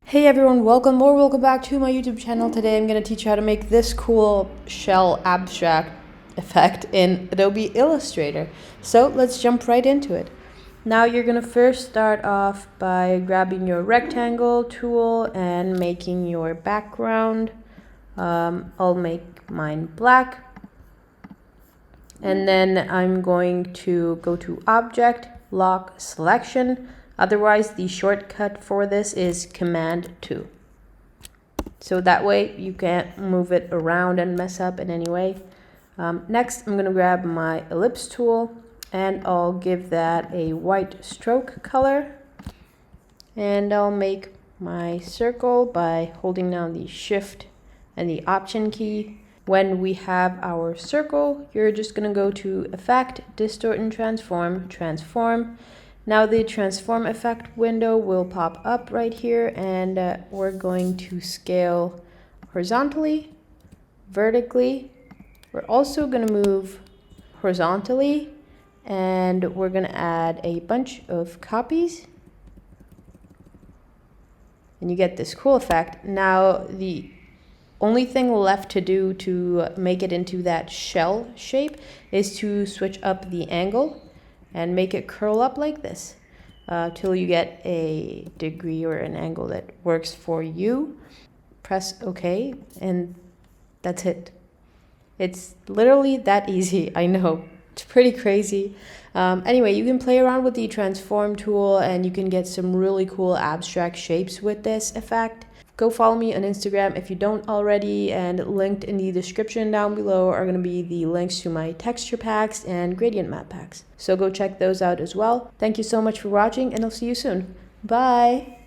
Hey everyone, welcome back to my YouTube channel. Today I'm going to teach you how to make this cool shell abstract effect in Adobe Illustrator. So let's jump right into it. Now you're going to first start off by grabbing your rectangle tool and making your background. I'll make mine black. And then I'm going to go to Object, Lock, Selection. Otherwise, the shortcut for this is Command 2. So that way you can't move it around and mess up in any way. Next, I'm going to grab my ellipse tool and I'll give that a white stroke color. And I'll make my circle by holding down the Shift and the Option key. When we have our circle, you're just going to go to Effect, Distort and Transform, Transform. Now the transform effect window will pop up right here, and we're going to scale horizontally, vertically. We're also going to move horizontally, and we're going to add a bunch of copies. And you get this cool effect. Now the only thing left to do to make it into that shell shape is to switch up the angle and make it curl up like this till you get a degree or an angle that works for you. Press OK, and that's it. It's literally that easy. I know, it's pretty crazy. Anyway, you can play around with the transform tool and you can get some really cool abstract shapes with this effect. Go follow me on Instagram if you don't already, and linked in the description down below are going to be the links to my texture packs and gradient map packs. So go check those out as well. Thank you so much for watching, and I'll see you soon. Bye!